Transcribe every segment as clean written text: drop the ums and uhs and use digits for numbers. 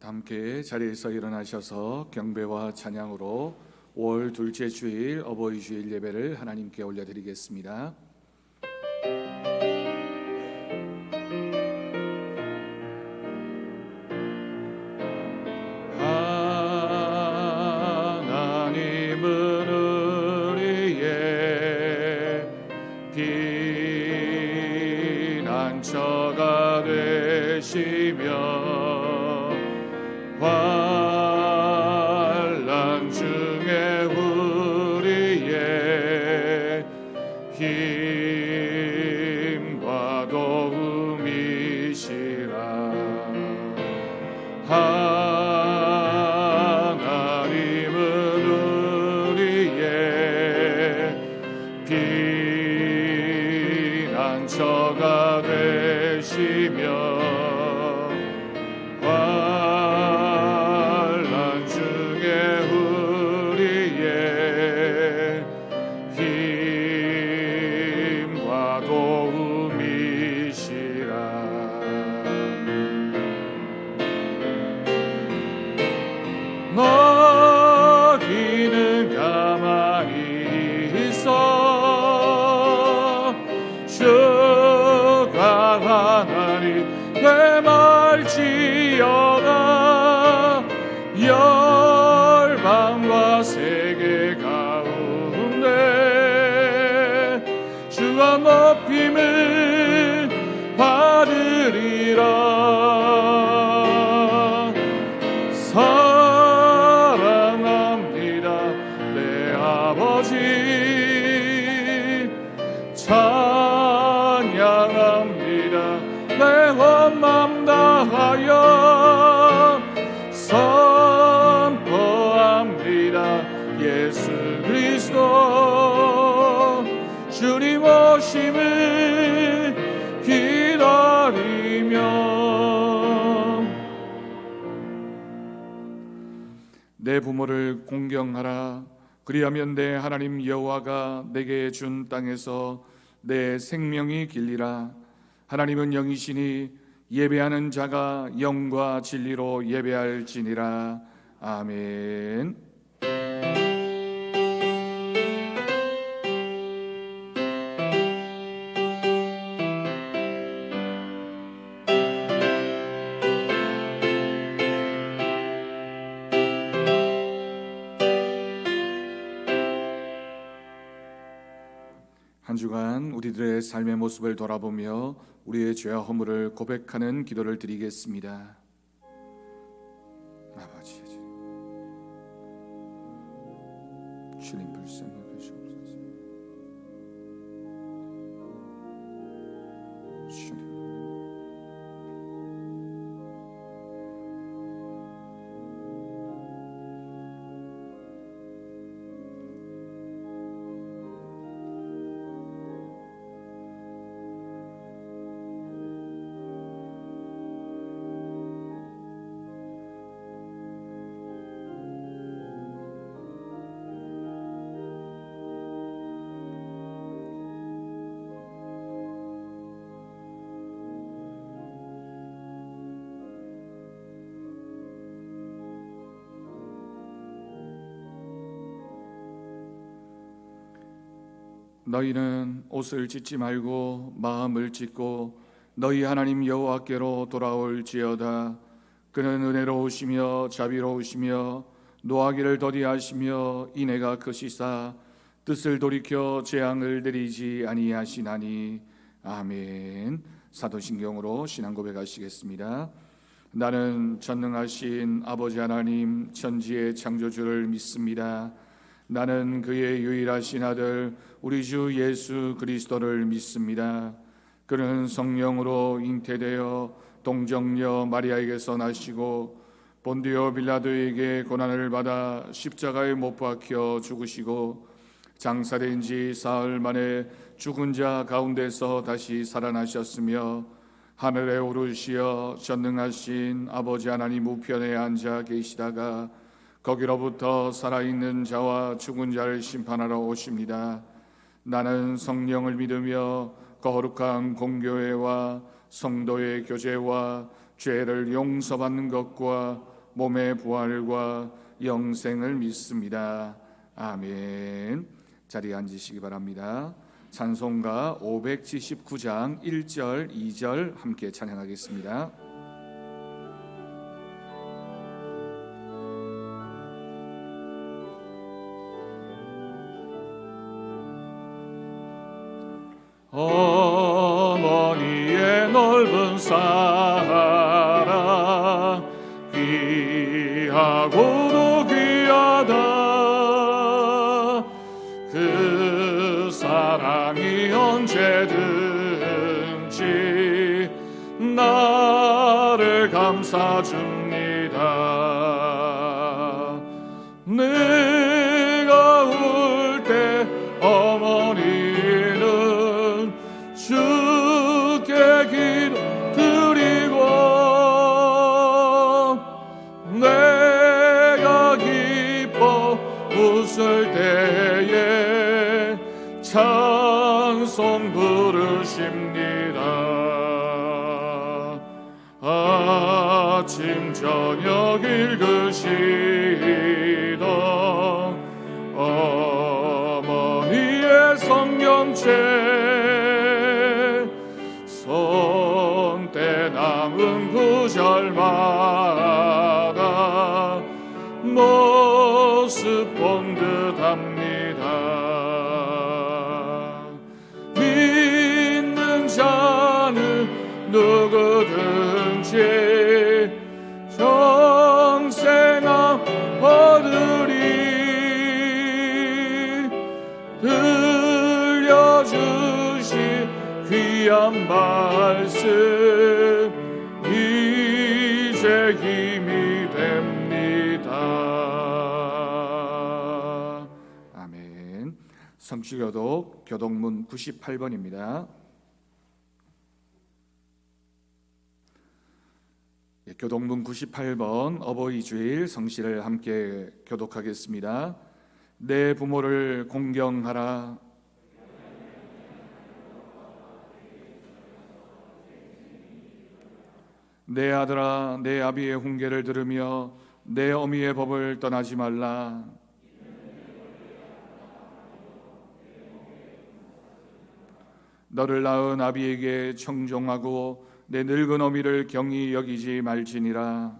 함께 자리에서 일어나셔서 경배와 찬양으로 5월 둘째 주일 어버이 주일 예배를 하나님께 올려드리겠습니다. 하나님은 우리의 피난처가 되시며 환난 중에 우리의 힘과 도움이시라. 하나님은 우리의 피난처가 되시며 너희는 가만히 있어 주가 하나님 되말지어다. 열방과 세계 가운데 주가 높임을 받으리라. 찬양합니다. 내 온 맘 다하여 선포합니다. 예수 그리스도 주님 오심을 기다리며. 내 부모를 공경하라. 그리하면 내 하나님 여호와가 내게 준 땅에서 내 생명이 길리라. 하나님은 영이시니 예배하는 자가 영과 진리로 예배할지니라. 아멘. 한 주간 우리들의 삶의 모습을 돌아보며 우리의 죄와 허물을 고백하는 기도를 드리겠습니다. 아버지, 주님 불쌍히 여기시옵소서. 주님, 너희는 옷을 찢지 말고 마음을 찢고 너희 하나님 여호와께로 돌아올지어다. 그는 은혜로우시며 자비로우시며 노하기를 더디하시며 인애가 크시사 뜻을 돌이켜 재앙을 내리지 아니하시나니. 아멘. 사도신경으로 신앙 고백하시겠습니다. 나는 전능하신 아버지 하나님 천지의 창조주를 믿습니다. 나는 그의 유일하신 아들 우리 주 예수 그리스도를 믿습니다. 그는 성령으로 잉태되어 동정녀 마리아에게서 나시고 본디오 빌라도에게 고난을 받아 십자가에 못 박혀 죽으시고 장사된 지 사흘 만에 죽은 자 가운데서 다시 살아나셨으며 하늘에 오르시어 전능하신 아버지 하나님 우편에 앉아 계시다가 거기로부터 살아있는 자와 죽은 자를 심판하러 오십니다. 나는 성령을 믿으며 거룩한 공교회와 성도의 교제와 죄를 용서받는 것과 몸의 부활과 영생을 믿습니다. 아멘. 자리에 앉으시기 바랍니다. 찬송가 579장 1절 2절 함께 찬양하겠습니다. 어머니의 넓은 사랑 귀하고도 귀하다. 그 사랑이 언제든지 나를 감싸줍니다. 내가 울 때 어머니는 주께 기도드리고, 내가 기뻐 웃을 때에 찬송 부르십니다. 아침 저녁 읽으시던 어머니의 성경책, 손때 남은 구절마다 모습 본 듯합니다. 믿는 자는 누구든지 영생을 얻으리. 들려주신 귀한 말씀 이제 힘이 됩니다. 아멘. 성취교독 교독문 98번입니다. 교독문 98번 어버이 주일 성시를 함께 교독하겠습니다. 내 부모를 공경하라. 내 아들아, 내 아비의 훈계를 들으며 내 어미의 법을 떠나지 말라. 너를 낳은 아비에게 청종하고 내 늙은 어미를 경히 여기지 말지니라.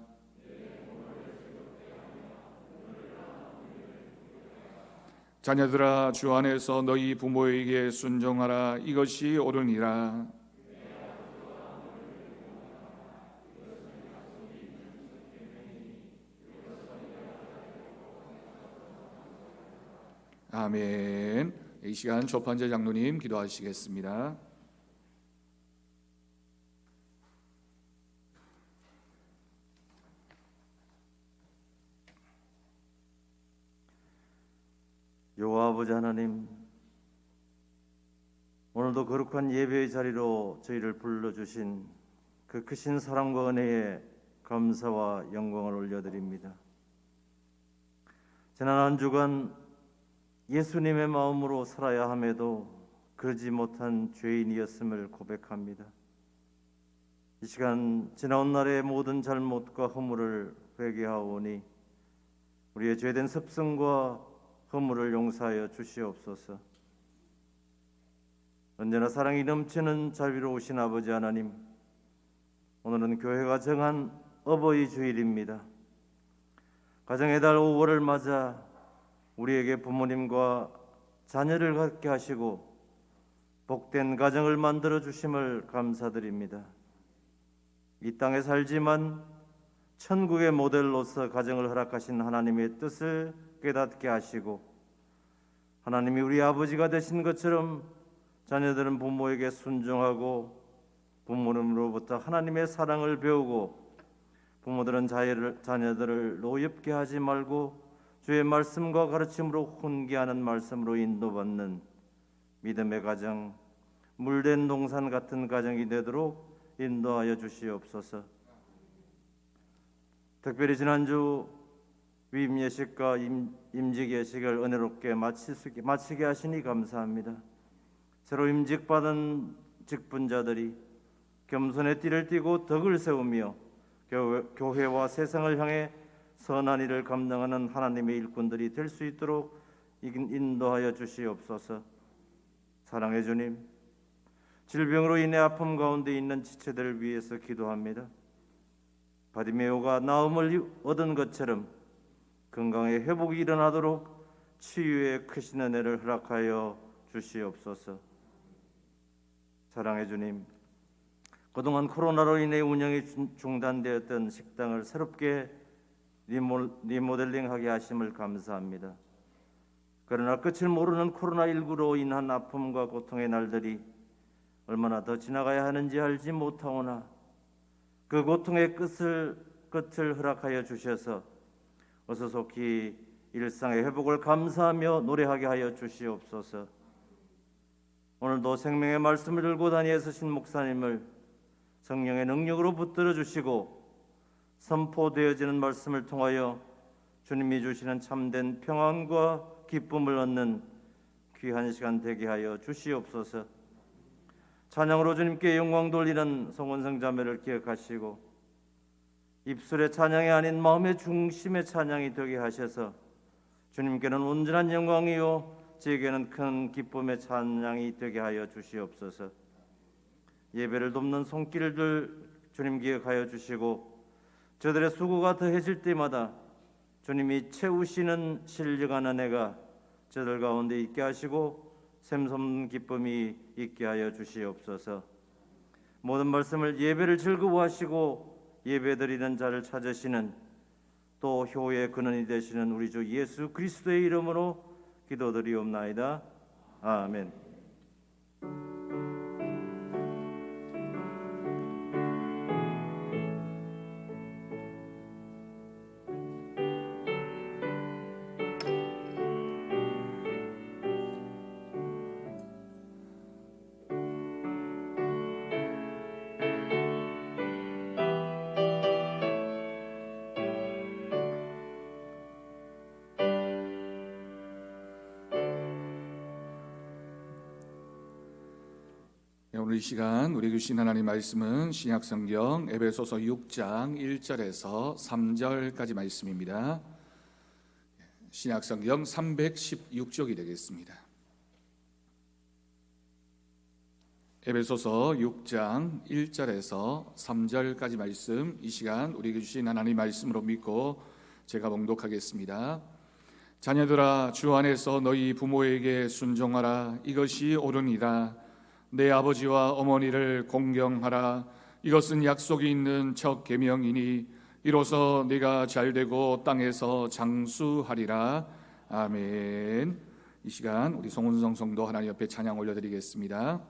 자녀들아, 주 안에서 너희 부모에게 순종하라. 이것이 옳으니라. 아멘. 이 시간 조판재 장로님 기도하시겠습니다. 여호와 아버지 하나님, 오늘도 거룩한 예배의 자리로 저희를 불러주신 그 크신 사랑과 은혜에 감사와 영광을 올려드립니다. 지난 한 주간 예수님의 마음으로 살아야 함에도 그러지 못한 죄인이었음을 고백합니다. 이 시간 지나온 날의 모든 잘못과 허물을 회개하오니 우리의 죄된 습성과 허물을 용서하여 주시옵소서. 언제나 사랑이 넘치는 자비로우신 아버지 하나님, 오늘은 교회가 정한 어버이 주일입니다. 가정의 달 5월을 맞아 우리에게 부모님과 자녀를 갖게 하시고 복된 가정을 만들어 주심을 감사드립니다. 이 땅에 살지만 천국의 모델로서 가정을 허락하신 하나님의 뜻을 깨닫게 하시고, 하나님이 우리 아버지가 되신 것처럼 자녀들은 부모에게 순종하고 부모님으로부터 하나님의 사랑을 배우고, 부모들은 자녀들을 노엽게 하지 말고 주의 말씀과 가르침으로 훈계하는 말씀으로 인도받는 믿음의 가정, 물된 동산 같은 가정이 되도록 인도하여 주시옵소서. 특별히 지난주 위임 예식과 임직 예식을 은혜롭게 마치게 하시니 감사합니다. 새로 임직받은 직분자들이 겸손의 띠를 띠고 덕을 세우며 교회와 세상을 향해 선한 일을 감당하는 하나님의 일꾼들이 될 수 있도록 인도하여 주시옵소서. 사랑의 주님, 질병으로 인해 아픔 가운데 있는 지체들을 위해서 기도합니다. 바디메오가 나음을 얻은 것처럼 건강의 회복이 일어나도록 치유의 크신 은혜를 허락하여 주시옵소서. 사랑의 주님, 그동안 코로나로 인해 운영이 중단되었던 식당을 새롭게 리모델링하게 하심을 감사합니다. 그러나 끝을 모르는 코로나19로 인한 아픔과 고통의 날들이 얼마나 더 지나가야 하는지 알지 못하오나 그 고통의 끝을 허락하여 주셔서 어서 속히 일상의 회복을 감사하며 노래하게 하여 주시옵소서. 오늘도 생명의 말씀을 들고 다니에 서신 목사님을 성령의 능력으로 붙들어 주시고 선포되어지는 말씀을 통하여 주님이 주시는 참된 평안과 기쁨을 얻는 귀한 시간 되게 하여 주시옵소서. 찬양으로 주님께 영광 돌리는 송원성 자매를 기억하시고 입술의 찬양이 아닌 마음의 중심의 찬양이 되게 하셔서 주님께는 온전한 영광이요 제게는 큰 기쁨의 찬양이 되게 하여 주시옵소서. 예배를 돕는 손길들 주님 기억하여 주시고 저들의 수고가 더해질 때마다 주님이 채우시는 신령한 은혜가 저들 가운데 있게 하시고 샘솟는 기쁨이 있게 하여 주시옵소서. 모든 말씀을 예배를 즐거워하시고 예배드리는 자를 찾으시는 또 효의 근원이 되시는 우리 주 예수 그리스도의 이름으로 기도드리옵나이다. 아멘. 오늘 이 시간 우리에게 주신 하나님 말씀은 신약성경 에베소서 6장 1절에서 3절까지 말씀입니다. 신약성경 316쪽이 되겠습니다. 에베소서 6장 1절에서 3절까지 말씀, 이 시간 우리에게 주신 하나님 말씀으로 믿고 제가 봉독하겠습니다. 자녀들아, 주 안에서 너희 부모에게 순종하라. 이것이 옳으니라. 내 아버지와 어머니를 공경하라. 이것은 약속이 있는 첫 계명이니 이로써 네가 잘되고 땅에서 장수하리라. 아멘. 이 시간 우리 송은성 성도 하나님 옆에 찬양 올려드리겠습니다.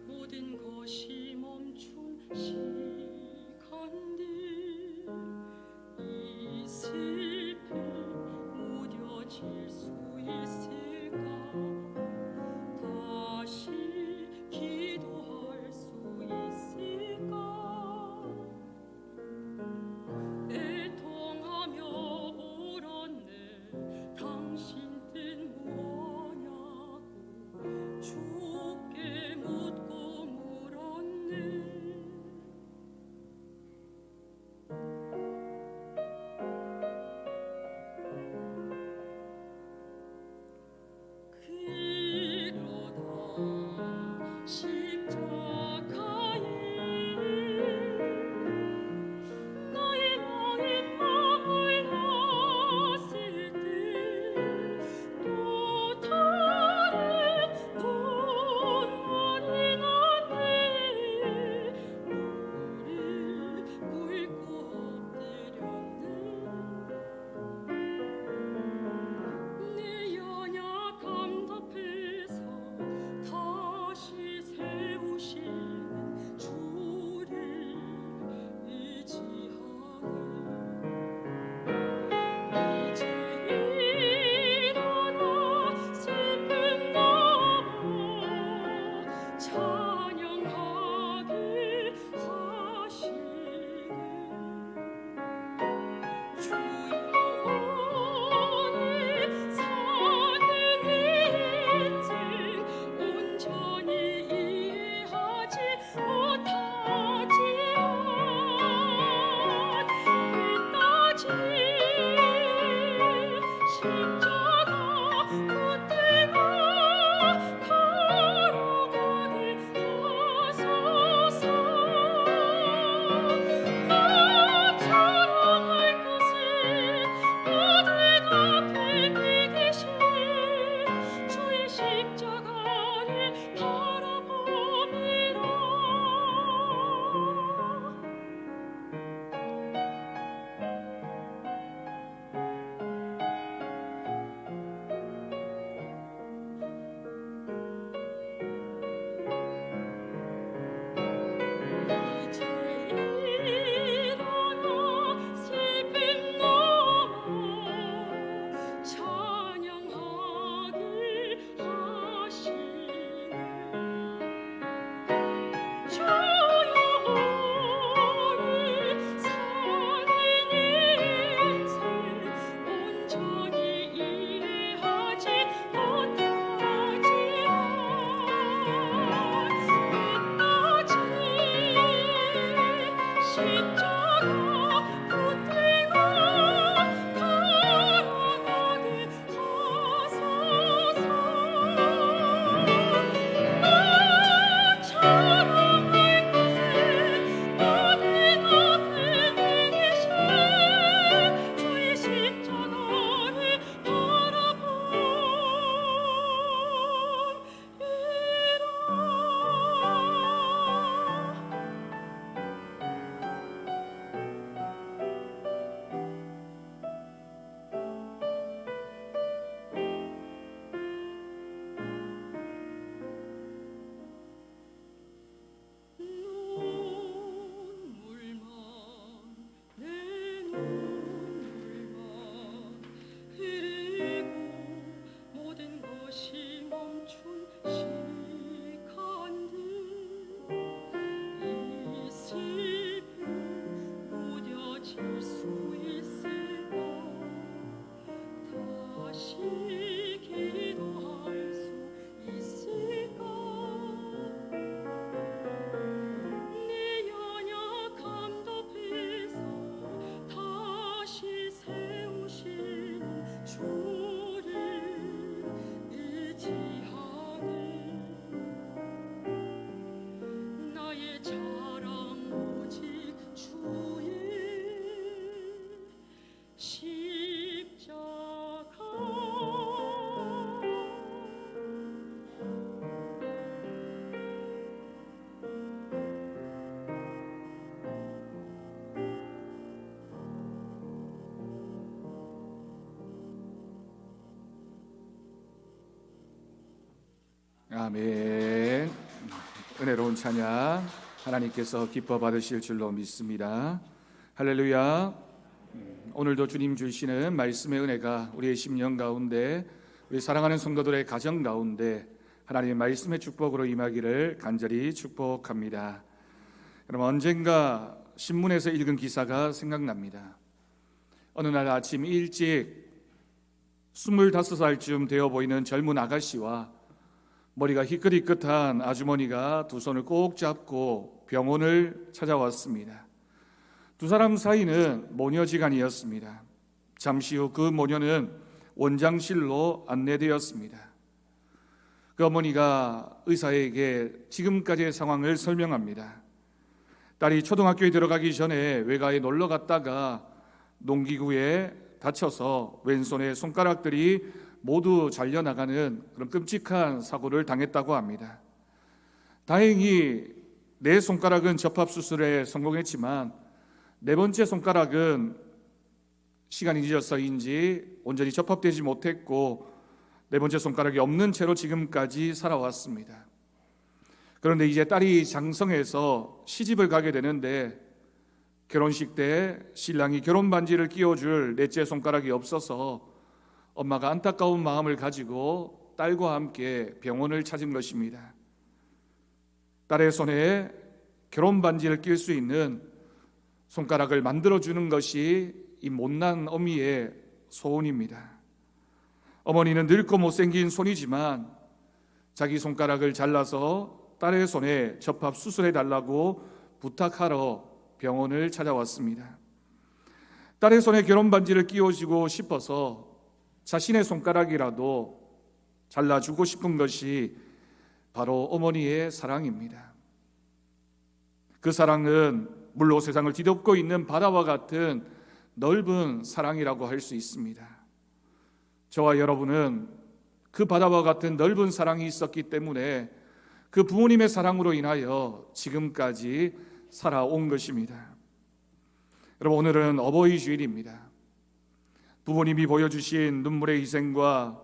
모든 것이 아멘. 은혜로운 찬양 하나님께서 기뻐 받으실 줄로 믿습니다. 할렐루야. 오늘도 주님 주시는 말씀의 은혜가 우리의 심령 가운데, 우리 사랑하는 성도들의 가정 가운데 하나님의 말씀의 축복으로 임하기를 간절히 축복합니다. 여러분, 언젠가 신문에서 읽은 기사가 생각납니다. 어느 날 아침 일찍 25살쯤 되어 보이는 젊은 아가씨와 머리가 희끗희끗한 아주머니가 두 손을 꼭 잡고 병원을 찾아왔습니다. 두 사람 사이는 모녀지간이었습니다. 잠시 후 그 모녀는 원장실로 안내되었습니다. 그 어머니가 의사에게 지금까지의 상황을 설명합니다. 딸이 초등학교에 들어가기 전에 외가에 놀러 갔다가 농기구에 다쳐서 왼손에 손가락들이 모두 잘려나가는 그런 끔찍한 사고를 당했다고 합니다. 다행히 네 손가락은 접합수술에 성공했지만 네 번째 손가락은 시간이 늦어서인지 온전히 접합되지 못했고 네 번째 손가락이 없는 채로 지금까지 살아왔습니다. 그런데 이제 딸이 장성해서 시집을 가게 되는데 결혼식 때 신랑이 결혼 반지를 끼워줄 넷째 손가락이 없어서 엄마가 안타까운 마음을 가지고 딸과 함께 병원을 찾은 것입니다. 딸의 손에 결혼 반지를 낄 수 있는 손가락을 만들어주는 것이 이 못난 어미의 소원입니다. 어머니는 늙고 못생긴 손이지만 자기 손가락을 잘라서 딸의 손에 접합 수술해달라고 부탁하러 병원을 찾아왔습니다. 딸의 손에 결혼 반지를 끼워주고 싶어서 자신의 손가락이라도 잘라주고 싶은 것이 바로 어머니의 사랑입니다. 그 사랑은 물로 세상을 뒤덮고 있는 바다와 같은 넓은 사랑이라고 할 수 있습니다. 저와 여러분은 그 바다와 같은 넓은 사랑이 있었기 때문에 그 부모님의 사랑으로 인하여 지금까지 살아온 것입니다. 여러분, 오늘은 어버이 주일입니다. 부모님이 보여주신 눈물의 희생과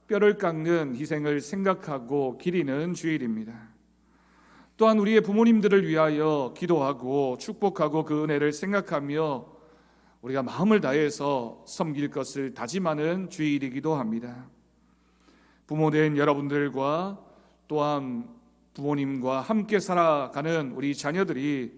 뼈를 깎는 희생을 생각하고 기리는 주일입니다. 또한 우리의 부모님들을 위하여 기도하고 축복하고 그 은혜를 생각하며 우리가 마음을 다해서 섬길 것을 다짐하는 주일이기도 합니다. 부모된 여러분들과 또한 부모님과 함께 살아가는 우리 자녀들이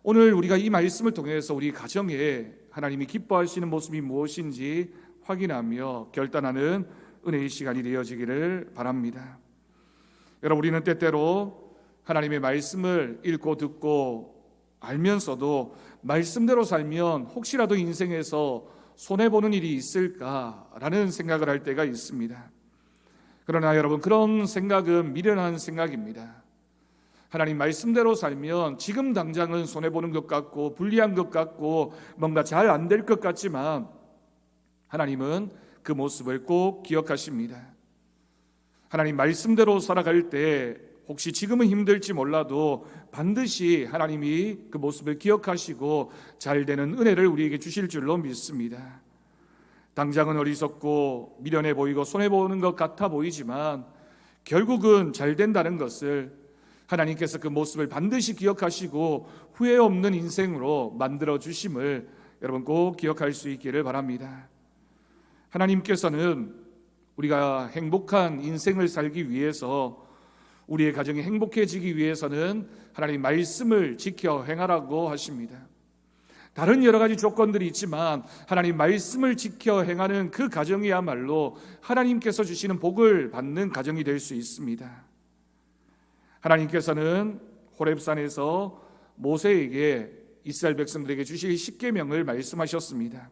오늘 우리가 이 말씀을 통해서 우리 가정에 하나님이 기뻐하시는 모습이 무엇인지 확인하며 결단하는 은혜의 시간이 되어지기를 바랍니다. 여러분, 우리는 때때로 하나님의 말씀을 읽고 듣고 알면서도 말씀대로 살면 혹시라도 인생에서 손해보는 일이 있을까라는 생각을 할 때가 있습니다. 그러나 여러분, 그런 생각은 미련한 생각입니다. 하나님 말씀대로 살면 지금 당장은 손해보는 것 같고 불리한 것 같고 뭔가 잘 안 될 것 같지만 하나님은 그 모습을 꼭 기억하십니다. 하나님 말씀대로 살아갈 때 혹시 지금은 힘들지 몰라도 반드시 하나님이 그 모습을 기억하시고 잘 되는 은혜를 우리에게 주실 줄로 믿습니다. 당장은 어리석고 미련해 보이고 손해보는 것 같아 보이지만 결국은 잘 된다는 것을 하나님께서 그 모습을 반드시 기억하시고 후회 없는 인생으로 만들어 주심을 여러분 꼭 기억할 수 있기를 바랍니다. 하나님께서는 우리가 행복한 인생을 살기 위해서, 우리의 가정이 행복해지기 위해서는 하나님 말씀을 지켜 행하라고 하십니다. 다른 여러 가지 조건들이 있지만 하나님 말씀을 지켜 행하는 그 가정이야말로 하나님께서 주시는 복을 받는 가정이 될 수 있습니다. 하나님께서는 호렙산에서 모세에게 이스라엘 백성들에게 주실 십계명을 말씀하셨습니다.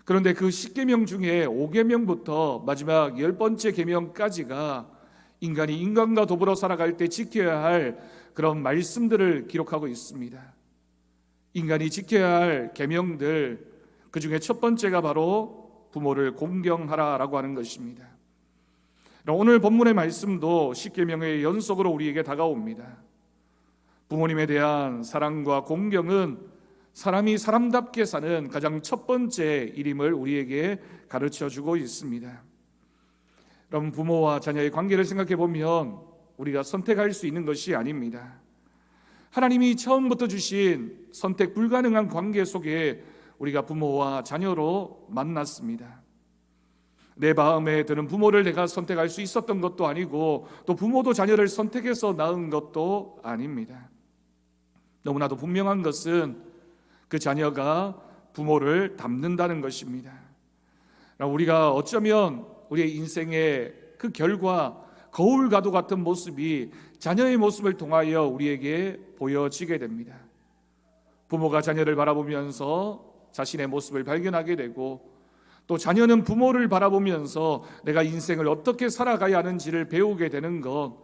그런데 그 십계명 중에 5계명부터 마지막 10번째 계명까지가 인간이 인간과 더불어 살아갈 때 지켜야 할 그런 말씀들을 기록하고 있습니다. 인간이 지켜야 할 계명들, 그 중에 첫 번째가 바로 부모를 공경하라라고 하는 것입니다. 오늘 본문의 말씀도 십계명의 연속으로 우리에게 다가옵니다. 부모님에 대한 사랑과 공경은 사람이 사람답게 사는 가장 첫 번째 일임을 우리에게 가르쳐주고 있습니다. 여러분, 부모와 자녀의 관계를 생각해 보면 우리가 선택할 수 있는 것이 아닙니다. 하나님이 처음부터 주신 선택 불가능한 관계 속에 우리가 부모와 자녀로 만났습니다. 내 마음에 드는 부모를 내가 선택할 수 있었던 것도 아니고 또 부모도 자녀를 선택해서 낳은 것도 아닙니다. 너무나도 분명한 것은 그 자녀가 부모를 닮는다는 것입니다. 우리가 어쩌면 우리의 인생의 그 결과 거울과도 같은 모습이 자녀의 모습을 통하여 우리에게 보여지게 됩니다. 부모가 자녀를 바라보면서 자신의 모습을 발견하게 되고 또 자녀는 부모를 바라보면서 내가 인생을 어떻게 살아가야 하는지를 배우게 되는 것,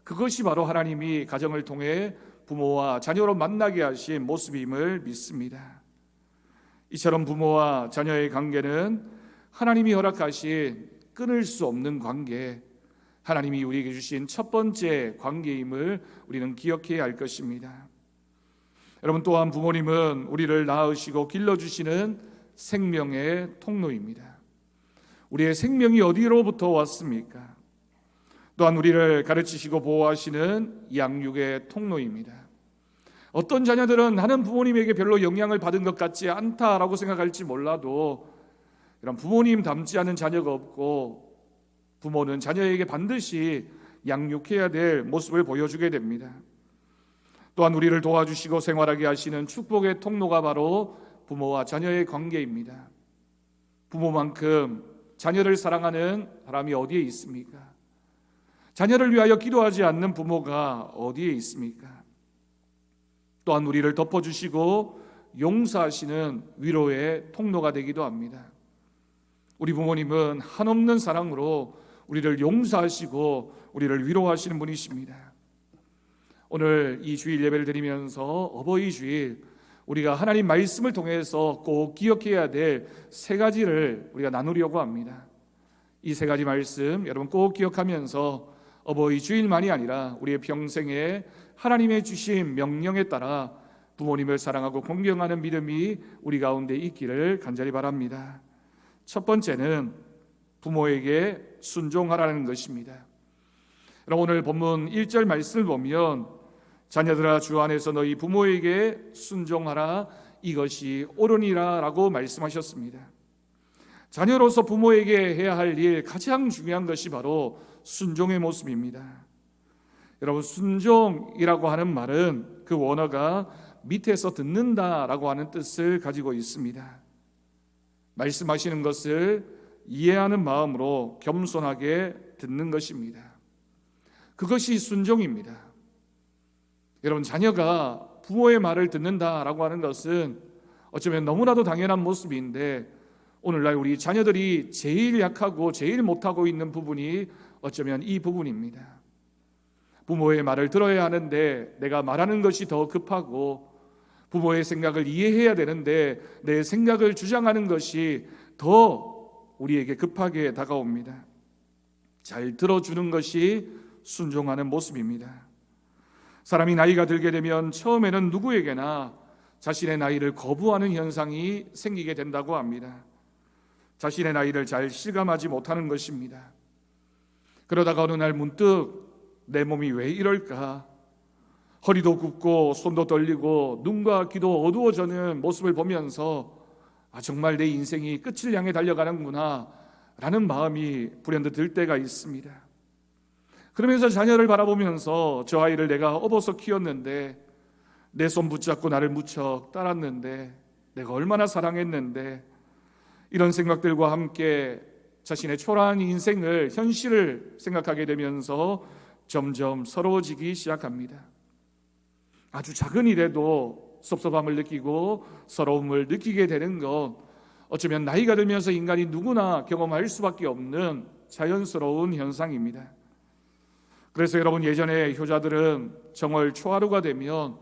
그것이 바로 하나님이 가정을 통해 부모와 자녀로 만나게 하신 모습임을 믿습니다. 이처럼 부모와 자녀의 관계는 하나님이 허락하신 끊을 수 없는 관계, 하나님이 우리에게 주신 첫 번째 관계임을 우리는 기억해야 할 것입니다. 여러분, 또한 부모님은 우리를 낳으시고 길러주시는 생명의 통로입니다. 우리의 생명이 어디로부터 왔습니까? 또한 우리를 가르치시고 보호하시는 양육의 통로입니다. 어떤 자녀들은 나는 부모님에게 별로 영향을 받은 것 같지 않다라고 생각할지 몰라도 이런 부모님 닮지 않은 자녀가 없고 부모는 자녀에게 반드시 양육해야 될 모습을 보여주게 됩니다. 또한 우리를 도와주시고 생활하게 하시는 축복의 통로가 바로 부모와 자녀의 관계입니다. 부모만큼 자녀를 사랑하는 사람이 어디에 있습니까? 자녀를 위하여 기도하지 않는 부모가 어디에 있습니까? 또한 우리를 덮어주시고 용서하시는 위로의 통로가 되기도 합니다. 우리 부모님은 한없는 사랑으로 우리를 용서하시고 우리를 위로하시는 분이십니다. 오늘 이 주일 예배를 드리면서 어버이 주일 우리가 하나님 말씀을 통해서 꼭 기억해야 될 세 가지를 우리가 나누려고 합니다. 이 세 가지 말씀 여러분 꼭 기억하면서 어버이 주일만이 아니라 우리의 평생에 하나님의 주신 명령에 따라 부모님을 사랑하고 공경하는 믿음이 우리 가운데 있기를 간절히 바랍니다. 첫 번째는 부모에게 순종하라는 것입니다. 오늘 본문 1절 말씀을 보면 자녀들아 주 안에서 너희 부모에게 순종하라 이것이 옳으니라 라고 말씀하셨습니다. 자녀로서 부모에게 해야 할 일 가장 중요한 것이 바로 순종의 모습입니다. 여러분 순종이라고 하는 말은 그 원어가 밑에서 듣는다라고 하는 뜻을 가지고 있습니다. 말씀하시는 것을 이해하는 마음으로 겸손하게 듣는 것입니다. 그것이 순종입니다. 여러분 자녀가 부모의 말을 듣는다라고 하는 것은 어쩌면 너무나도 당연한 모습인데 오늘날 우리 자녀들이 제일 약하고 제일 못하고 있는 부분이 어쩌면 이 부분입니다. 부모의 말을 들어야 하는데 내가 말하는 것이 더 급하고 부모의 생각을 이해해야 되는데 내 생각을 주장하는 것이 더 우리에게 급하게 다가옵니다. 잘 들어주는 것이 순종하는 모습입니다. 사람이 나이가 들게 되면 처음에는 누구에게나 자신의 나이를 거부하는 현상이 생기게 된다고 합니다. 자신의 나이를 잘 실감하지 못하는 것입니다. 그러다가 어느 날 문득 내 몸이 왜 이럴까? 허리도 굽고 손도 떨리고 눈과 귀도 어두워지는 모습을 보면서 정말 내 인생이 끝을 향해 달려가는구나 라는 마음이 불현듯 들 때가 있습니다. 그러면서 자녀를 바라보면서 저 아이를 내가 업어서 키웠는데 내 손 붙잡고 나를 무척 따랐는데 내가 얼마나 사랑했는데 이런 생각들과 함께 자신의 초라한 인생을 현실을 생각하게 되면서 점점 서러워지기 시작합니다. 아주 작은 일에도 섭섭함을 느끼고 서러움을 느끼게 되는 것 어쩌면 나이가 들면서 인간이 누구나 경험할 수밖에 없는 자연스러운 현상입니다. 그래서 여러분 예전에 효자들은 정월 초하루가 되면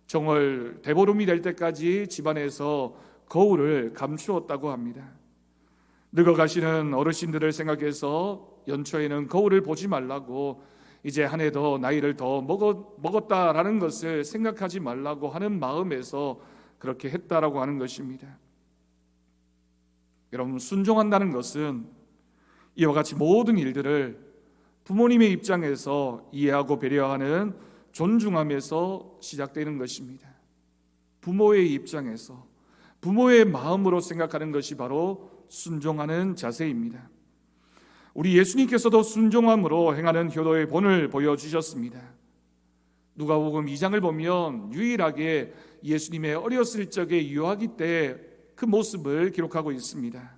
정월 대보름이 될 때까지 집안에서 거울을 감추었다고 합니다. 늙어가시는 어르신들을 생각해서 연초에는 거울을 보지 말라고 이제 한 해 더 나이를 더 먹었다라는 것을 생각하지 말라고 하는 마음에서 그렇게 했다라고 하는 것입니다. 여러분 순종한다는 것은 이와 같이 모든 일들을 부모님의 입장에서 이해하고 배려하는 존중함에서 시작되는 것입니다. 부모의 입장에서 부모의 마음으로 생각하는 것이 바로 순종하는 자세입니다. 우리 예수님께서도 순종함으로 행하는 효도의 본을 보여주셨습니다. 누가복음 2장을 보면 유일하게 예수님의 어렸을 적의 유아기 때 그 모습을 기록하고 있습니다.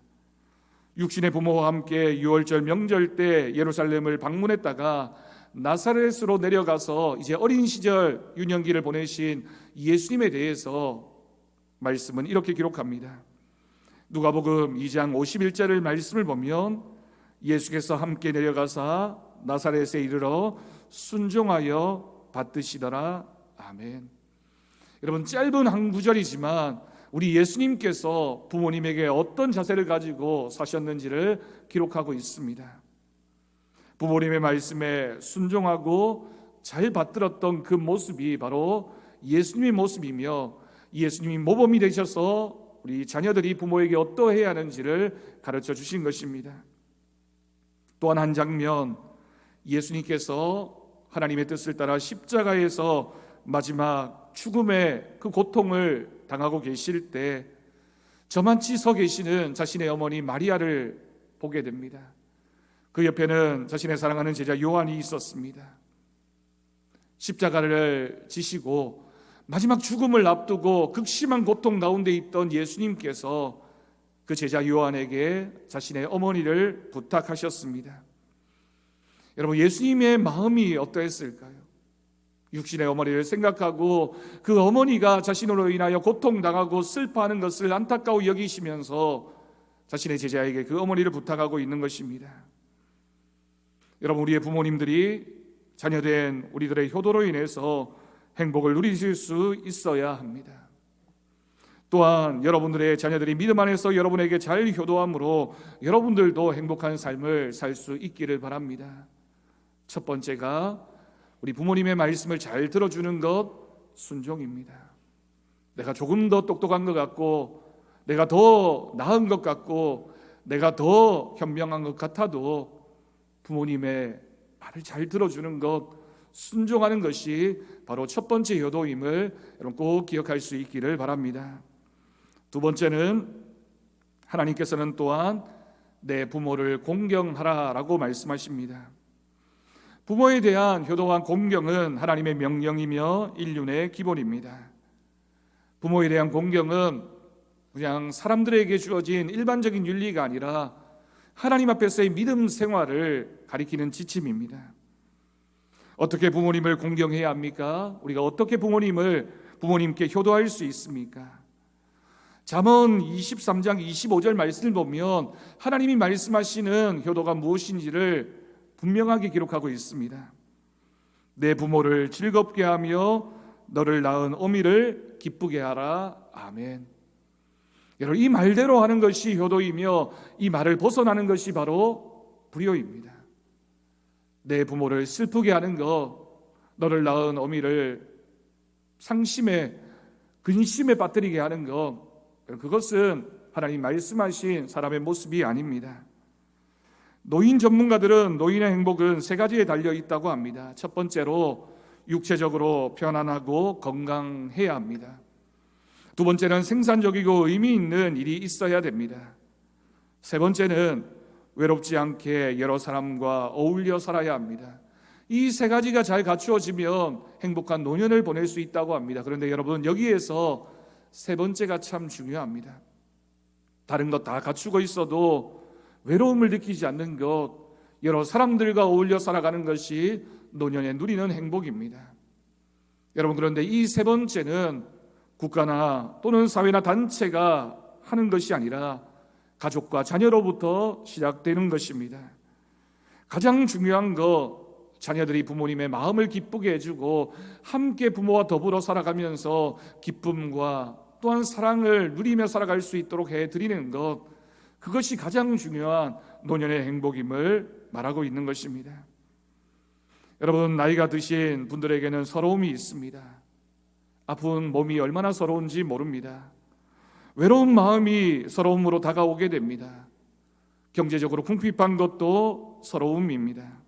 육신의 부모와 함께 유월절 명절 때 예루살렘을 방문했다가 나사렛으로 내려가서 이제 어린 시절 유년기를 보내신 예수님에 대해서 말씀은 이렇게 기록합니다. 누가복음 2장 51절을 말씀을 보면 예수께서 함께 내려가사 나사렛에 이르러 순종하여 받드시더라. 아멘. 여러분 짧은 한 구절이지만 우리 예수님께서 부모님에게 어떤 자세를 가지고 사셨는지를 기록하고 있습니다. 부모님의 말씀에 순종하고 잘 받들었던 그 모습이 바로 예수님의 모습이며 예수님이 모범이 되셔서 우리 자녀들이 부모에게 어떠해야 하는지를 가르쳐 주신 것입니다. 또한 한 장면, 예수님께서 하나님의 뜻을 따라 십자가에서 마지막 죽음의 그 고통을 당하고 계실 때 저만치 서 계시는 자신의 어머니 마리아를 보게 됩니다. 그 옆에는 자신의 사랑하는 제자 요한이 있었습니다. 십자가를 지시고 마지막 죽음을 앞두고 극심한 고통 가운데 있던 예수님께서 그 제자 요한에게 자신의 어머니를 부탁하셨습니다. 여러분 예수님의 마음이 어떠했을까요? 육신의 어머니를 생각하고 그 어머니가 자신으로 인하여 고통당하고 슬퍼하는 것을 안타까워 여기시면서 자신의 제자에게 그 어머니를 부탁하고 있는 것입니다. 여러분, 우리의 부모님들이 자녀된 우리들의 효도로 인해서 행복을 누리실 수 있어야 합니다. 또한 여러분들의 자녀들이 믿음 안에서 여러분에게 잘 효도함으로 여러분들도 행복한 삶을 살 수 있기를 바랍니다. 첫 번째가 우리 부모님의 말씀을 잘 들어주는 것, 순종입니다. 내가 조금 더 똑똑한 것 같고, 내가 더 나은 것 같고, 내가 더 현명한 것 같아도 부모님의 말을 잘 들어주는 것, 순종하는 것이 바로 첫 번째 효도임을 여러분 꼭 기억할 수 있기를 바랍니다. 두 번째는 하나님께서는 또한 내 부모를 공경하라라고 말씀하십니다. 부모에 대한 효도와 공경은 하나님의 명령이며 인륜의 기본입니다. 부모에 대한 공경은 그냥 사람들에게 주어진 일반적인 윤리가 아니라 하나님 앞에서의 믿음 생활을 가리키는 지침입니다. 어떻게 부모님을 공경해야 합니까? 우리가 어떻게 부모님께 효도할 수 있습니까? 잠언 23장 25절 말씀을 보면 하나님이 말씀하시는 효도가 무엇인지를 분명하게 기록하고 있습니다. 내 부모를 즐겁게 하며 너를 낳은 어미를 기쁘게 하라. 아멘. 여러분, 이 말대로 하는 것이 효도이며 이 말을 벗어나는 것이 바로 불효입니다. 내 부모를 슬프게 하는 것, 너를 낳은 어미를 상심에 근심에 빠뜨리게 하는 것, 그것은 하나님 말씀하신 사람의 모습이 아닙니다. 노인 전문가들은 노인의 행복은 세 가지에 달려 있다고 합니다. 첫 번째로 육체적으로 편안하고 건강해야 합니다. 두 번째는 생산적이고 의미 있는 일이 있어야 됩니다. 세 번째는 외롭지 않게 여러 사람과 어울려 살아야 합니다. 이 세 가지가 잘 갖추어지면 행복한 노년을 보낼 수 있다고 합니다. 그런데 여러분, 여기에서 세 번째가 참 중요합니다. 다른 것 다 갖추고 있어도 외로움을 느끼지 않는 것, 여러 사람들과 어울려 살아가는 것이 노년에 누리는 행복입니다. 여러분, 그런데 이 세 번째는 국가나 또는 사회나 단체가 하는 것이 아니라 가족과 자녀로부터 시작되는 것입니다. 가장 중요한 것, 자녀들이 부모님의 마음을 기쁘게 해주고 함께 부모와 더불어 살아가면서 기쁨과 또한 사랑을 누리며 살아갈 수 있도록 해드리는 것, 그것이 가장 중요한 노년의 행복임을 말하고 있는 것입니다. 여러분, 나이가 드신 분들에게는 서러움이 있습니다. 아픈 몸이 얼마나 서러운지 모릅니다. 외로운 마음이 서러움으로 다가오게 됩니다. 경제적으로 궁핍한 것도 서러움입니다.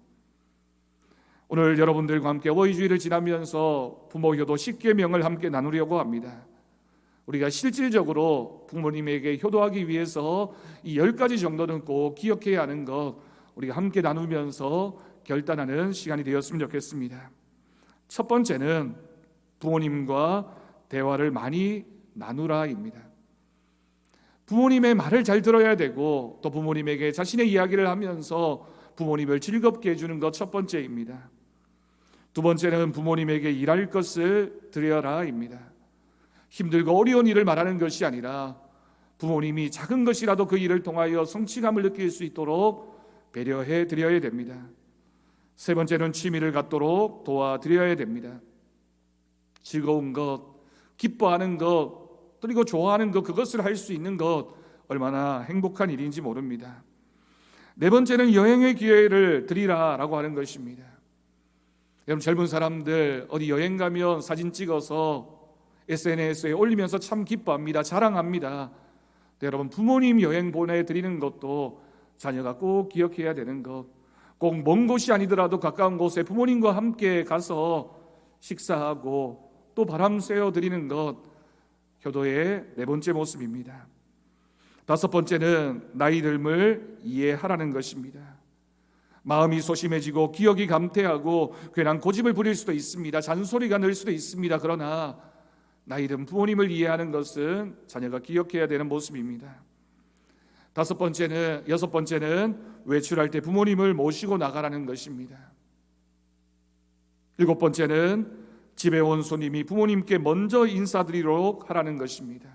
오늘 여러분들과 함께 어버이주일을 지나면서 부모 효도 10계명을 함께 나누려고 합니다. 우리가 실질적으로 부모님에게 효도하기 위해서 이 10가지 정도는 꼭 기억해야 하는 것, 우리가 함께 나누면서 결단하는 시간이 되었으면 좋겠습니다. 첫 번째는 부모님과 대화를 많이 나누라입니다. 부모님의 말을 잘 들어야 되고 또 부모님에게 자신의 이야기를 하면서 부모님을 즐겁게 해주는 것 첫 번째입니다. 두 번째는 부모님에게 일할 것을 드려라입니다. 힘들고 어려운 일을 말하는 것이 아니라 부모님이 작은 것이라도 그 일을 통하여 성취감을 느낄 수 있도록 배려해 드려야 됩니다. 세 번째는 취미를 갖도록 도와드려야 됩니다. 즐거운 것, 기뻐하는 것, 그리고 좋아하는 것, 그것을 할 수 있는 것, 얼마나 행복한 일인지 모릅니다. 네 번째는 여행의 기회를 드리라라고 하는 것입니다. 여러분, 젊은 사람들 어디 여행 가면 사진 찍어서 SNS에 올리면서 참 기뻐합니다. 자랑합니다. 여러분, 부모님 여행 보내드리는 것도 자녀가 꼭 기억해야 되는 것, 꼭 먼 곳이 아니더라도 가까운 곳에 부모님과 함께 가서 식사하고 또 바람 쐬어드리는 것, 효도의 네 번째 모습입니다. 다섯 번째는 나이 듦을 이해하라는 것입니다. 마음이 소심해지고 기억이 감퇴하고 괜한 고집을 부릴 수도 있습니다. 잔소리가 늘 수도 있습니다. 그러나 나이 든 부모님을 이해하는 것은 자녀가 기억해야 되는 모습입니다. 여섯 번째는 외출할 때 부모님을 모시고 나가라는 것입니다. 일곱 번째는 집에 온 손님이 부모님께 먼저 인사드리도록 하라는 것입니다.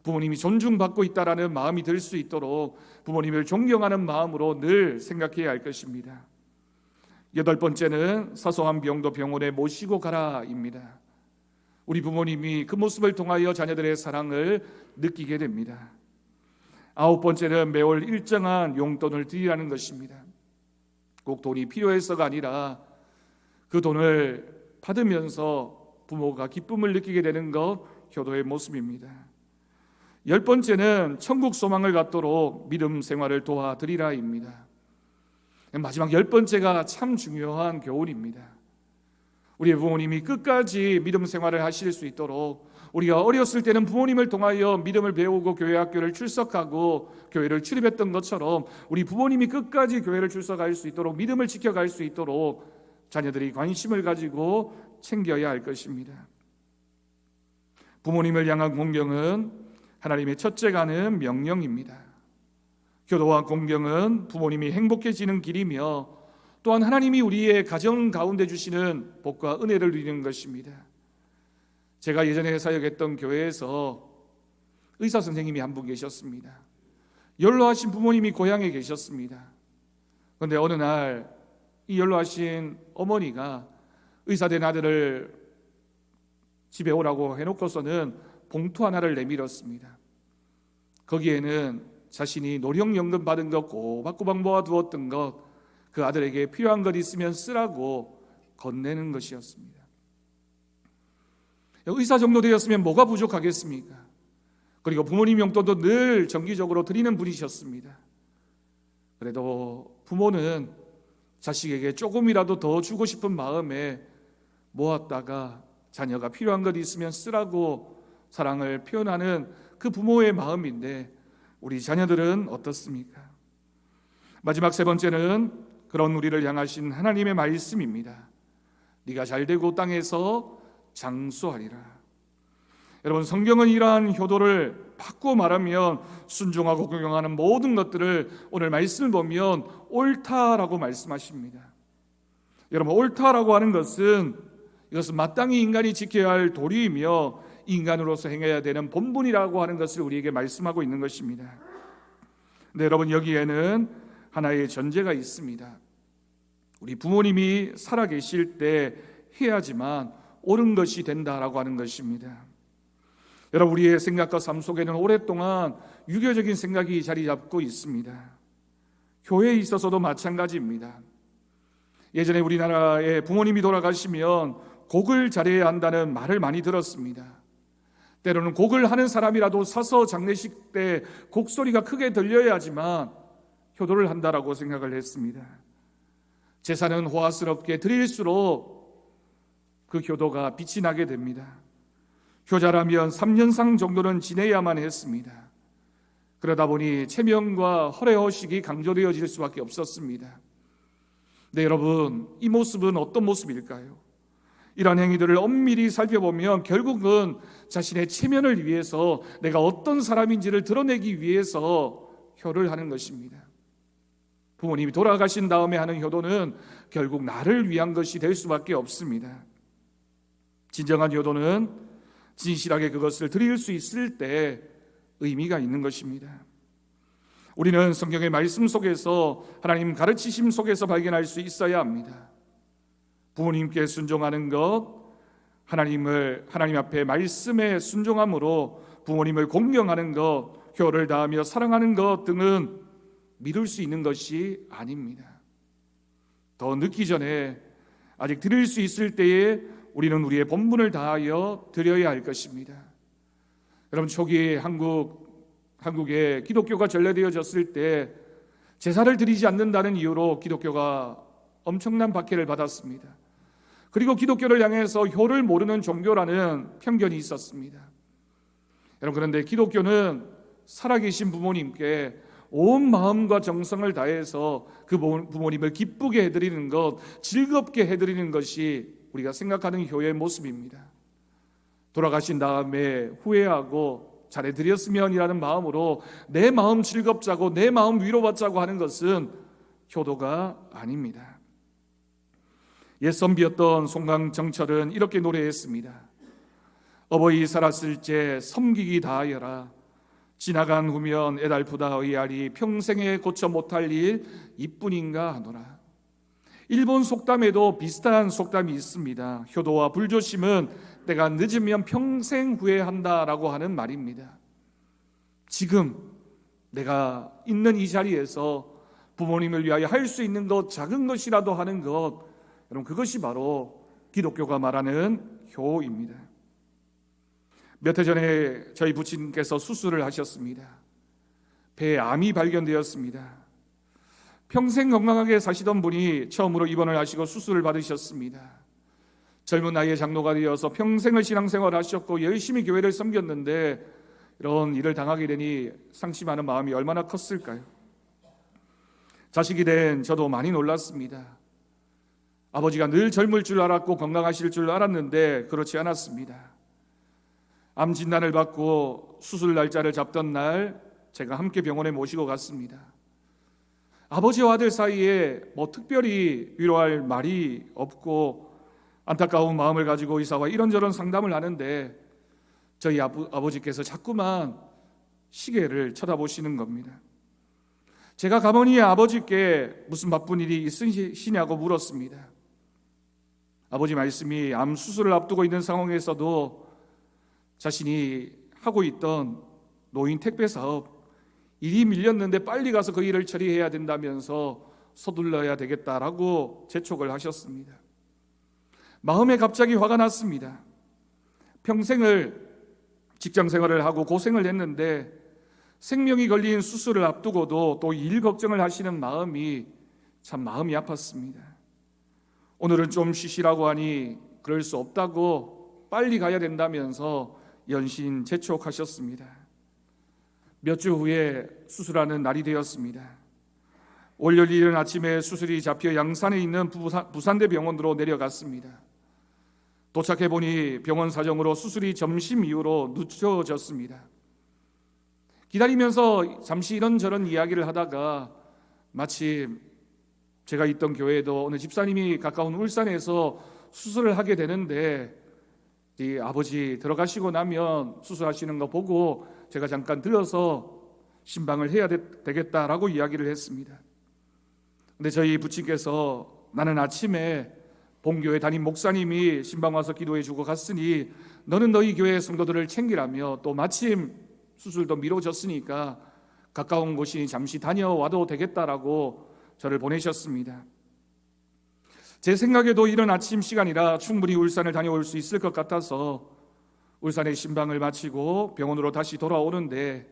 부모님이 존중받고 있다라는 마음이 들 수 있도록 부모님을 존경하는 마음으로 늘 생각해야 할 것입니다. 8번째는 사소한 병도 병원에 모시고 가라입니다. 우리 부모님이 그 모습을 통하여 자녀들의 사랑을 느끼게 됩니다. 9번째는 매월 일정한 용돈을 드리라는 것입니다. 꼭 돈이 필요해서가 아니라 그 돈을 받으면서 부모가 기쁨을 느끼게 되는 것, 효도의 모습입니다. 10번째는 천국 소망을 갖도록 믿음 생활을 도와드리라입니다. 마지막 10번째가 참 중요한 교훈입니다. 우리 부모님이 끝까지 믿음 생활을 하실 수 있도록, 우리가 어렸을 때는 부모님을 통하여 믿음을 배우고 교회 학교를 출석하고 교회를 출입했던 것처럼 우리 부모님이 끝까지 교회를 출석할 수 있도록, 믿음을 지켜갈 수 있도록 자녀들이 관심을 가지고 챙겨야 할 것입니다. 부모님을 향한 공경은 하나님의 첫째가는 명령입니다. 효도와 공경은 부모님이 행복해지는 길이며 또한 하나님이 우리의 가정 가운데 주시는 복과 은혜를 누리는 것입니다. 제가 예전에 사역했던 교회에서 의사 선생님이 한 분 계셨습니다. 연로하신 부모님이 고향에 계셨습니다. 그런데 어느 날 이 연로하신 어머니가 의사된 아들을 집에 오라고 해놓고서는 봉투 하나를 내밀었습니다. 거기에는 자신이 노령연금 받은 것 꼬박꼬박 모아두었던 것, 그 아들에게 필요한 것 있으면 쓰라고 건네는 것이었습니다. 의사 정도 되었으면 뭐가 부족하겠습니까? 그리고 부모님 용돈도 늘 정기적으로 드리는 분이셨습니다. 그래도 부모는 자식에게 조금이라도 더 주고 싶은 마음에 모았다가 자녀가 필요한 것 있으면 쓰라고 사랑을 표현하는 그 부모의 마음인데, 우리 자녀들은 어떻습니까? 마지막 3번째는 그런 우리를 향하신 하나님의 말씀입니다. 네가 잘되고 땅에서 장수하리라. 여러분, 성경은 이러한 효도를 바꾸어 말하면 순종하고 공경하는 모든 것들을 오늘 말씀을 보면 옳다라고 말씀하십니다. 여러분, 옳다라고 하는 것은 이것은 마땅히 인간이 지켜야 할 도리이며 인간으로서 행해야 되는 본분이라고 하는 것을 우리에게 말씀하고 있는 것입니다. 근데 여러분, 여기에는 하나의 전제가 있습니다. 우리 부모님이 살아계실 때 해야지만 옳은 것이 된다라고 하는 것입니다. 여러분, 우리의 생각과 삶 속에는 오랫동안 유교적인 생각이 자리 잡고 있습니다. 교회에 있어서도 마찬가지입니다. 예전에 우리나라에 부모님이 돌아가시면 곡을 잘해야 한다는 말을 많이 들었습니다. 때로는 곡을 하는 사람이라도 사서 장례식 때 곡소리가 크게 들려야지만 효도를 한다라고 생각을 했습니다. 제사는 호화스럽게 드릴수록 그 효도가 빛이 나게 됩니다. 효자라면 3년상 정도는 지내야만 했습니다. 그러다 보니 체면과 허례허식이 강조되어질 수밖에 없었습니다. 네, 여러분, 이 모습은 어떤 모습일까요? 이런 행위들을 엄밀히 살펴보면 결국은 자신의 체면을 위해서, 내가 어떤 사람인지를 드러내기 위해서 효를 하는 것입니다. 부모님이 돌아가신 다음에 하는 효도는 결국 나를 위한 것이 될 수밖에 없습니다. 진정한 효도는 진실하게 그것을 드릴 수 있을 때 의미가 있는 것입니다. 우리는 성경의 말씀 속에서, 하나님 가르치심 속에서 발견할 수 있어야 합니다. 부모님께 순종하는 것, 하나님 앞에 말씀에 순종함으로 부모님을 공경하는 것, 효를 다하며 사랑하는 것 등은 미룰 수 있는 것이 아닙니다. 더 늦기 전에, 아직 드릴 수 있을 때에 우리는 우리의 본분을 다하여 드려야 할 것입니다. 여러분, 초기 한국에 기독교가 전래되어졌을 때 제사를 드리지 않는다는 이유로 기독교가 엄청난 박해를 받았습니다. 그리고 기독교를 향해서 효를 모르는 종교라는 편견이 있었습니다. 여러분, 그런데 기독교는 살아계신 부모님께 온 마음과 정성을 다해서 그 부모님을 기쁘게 해드리는 것, 즐겁게 해드리는 것이 우리가 생각하는 효의 모습입니다. 돌아가신 다음에 후회하고 잘해드렸으면이라는 마음으로 내 마음 즐겁자고 내 마음 위로받자고 하는 것은 효도가 아닙니다. 옛 선비였던 송강정철은 이렇게 노래했습니다. 어버이 살았을 때 섬기기 다하여라. 지나간 후면 애달프다 의아리 평생에 고쳐 못할 일 이뿐인가 하노라. 일본 속담에도 비슷한 속담이 있습니다. 효도와 불조심은 때가 늦으면 평생 후회한다라고 하는 말입니다. 지금 내가 있는 이 자리에서 부모님을 위하여 할 수 있는 것, 작은 것이라도 하는 것, 여러분 그것이 바로 기독교가 말하는 효입니다. 몇 해 전에 저희 부친께서 수술을 하셨습니다. 배에 암이 발견되었습니다. 평생 건강하게 사시던 분이 처음으로 입원을 하시고 수술을 받으셨습니다. 젊은 나이에 장로가 되어서 평생을 신앙생활을 하셨고 열심히 교회를 섬겼는데 이런 일을 당하게 되니 상심하는 마음이 얼마나 컸을까요? 자식이 된 저도 많이 놀랐습니다. 아버지가 늘 젊을 줄 알았고 건강하실 줄 알았는데 그렇지 않았습니다. 암 진단을 받고 수술 날짜를 잡던 날 제가 함께 병원에 모시고 갔습니다. 아버지와 아들 사이에 특별히 위로할 말이 없고 안타까운 마음을 가지고 의사와 이런저런 상담을 하는데 저희 아버지께서 자꾸만 시계를 쳐다보시는 겁니다. 제가 가만히 아버지께 무슨 바쁜 일이 있으시냐고 물었습니다. 아버지 말씀이 암 수술을 앞두고 있는 상황에서도 자신이 하고 있던 노인 택배 사업 일이 밀렸는데 빨리 가서 그 일을 처리해야 된다면서 서둘러야 되겠다라고 재촉을 하셨습니다. 마음에 갑자기 화가 났습니다. 평생을 직장 생활을 하고 고생을 했는데 생명이 걸린 수술을 앞두고도 또 일 걱정을 하시는 마음이 참 마음이 아팠습니다. 오늘은 좀 쉬시라고 하니 그럴 수 없다고 빨리 가야 된다면서 연신 재촉하셨습니다. 몇 주 후에 수술하는 날이 되었습니다. 월요일 이른 아침에 수술이 잡혀 양산에 있는 부산대 병원으로 내려갔습니다. 도착해 보니 병원 사정으로 수술이 점심 이후로 늦춰졌습니다. 기다리면서 잠시 이런저런 이야기를 하다가 마침 제가 있던 교회에도 어느 집사님이 가까운 울산에서 수술을 하게 되는데 이 아버지 들어가시고 나면 수술하시는 거 보고 제가 잠깐 들어서 신방을 해야 되겠다라고 이야기를 했습니다. 근데 저희 부친께서 나는 아침에 본교회 담임 목사님이 신방 와서 기도해 주고 갔으니 너는 너희 교회 성도들을 챙기라며 또 마침 수술도 미뤄졌으니까 가까운 곳이 잠시 다녀와도 되겠다라고 저를 보내셨습니다. 제 생각에도 이런 아침 시간이라 충분히 울산을 다녀올 수 있을 것 같아서 울산에 신방을 마치고 병원으로 다시 돌아오는데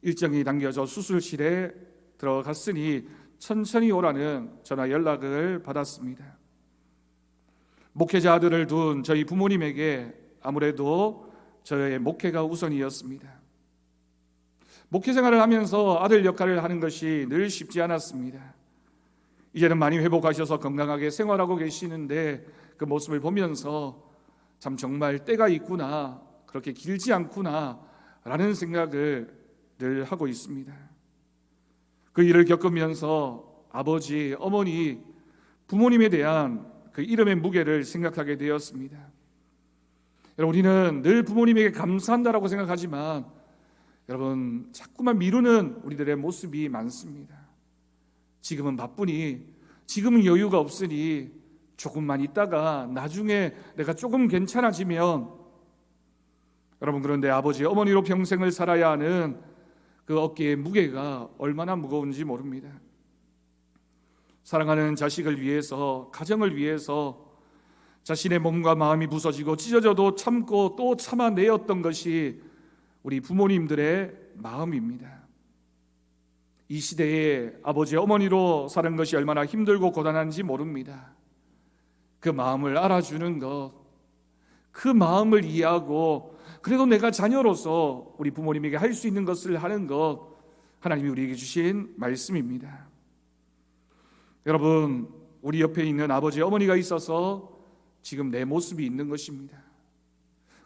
일정이 당겨져 수술실에 들어갔으니 천천히 오라는 전화 연락을 받았습니다. 목회자 아들을 둔 저희 부모님에게 아무래도 저의 목회가 우선이었습니다. 목회 생활을 하면서 아들 역할을 하는 것이 늘 쉽지 않았습니다. 이제는 많이 회복하셔서 건강하게 생활하고 계시는데 그 모습을 보면서 참 정말 때가 있구나, 그렇게 길지 않구나 라는 생각을 늘 하고 있습니다. 그 일을 겪으면서 아버지, 어머니, 부모님에 대한 그 이름의 무게를 생각하게 되었습니다. 여러분, 우리는 늘 부모님에게 감사한다라고 생각하지만 여러분 자꾸만 미루는 우리들의 모습이 많습니다. 지금은 바쁘니, 지금은 여유가 없으니 조금만 있다가 나중에 내가 조금 괜찮아지면, 여러분 그런데 아버지 어머니로 평생을 살아야 하는 그 어깨의 무게가 얼마나 무거운지 모릅니다. 사랑하는 자식을 위해서, 가정을 위해서 자신의 몸과 마음이 부서지고 찢어져도 참고 또 참아내었던 것이 우리 부모님들의 마음입니다. 이 시대에 아버지 어머니로 사는 것이 얼마나 힘들고 고단한지 모릅니다. 그 마음을 알아주는 것, 그 마음을 이해하고 그래도 내가 자녀로서 우리 부모님에게 할 수 있는 것을 하는 것, 하나님이 우리에게 주신 말씀입니다. 여러분, 우리 옆에 있는 아버지 어머니가 있어서 지금 내 모습이 있는 것입니다.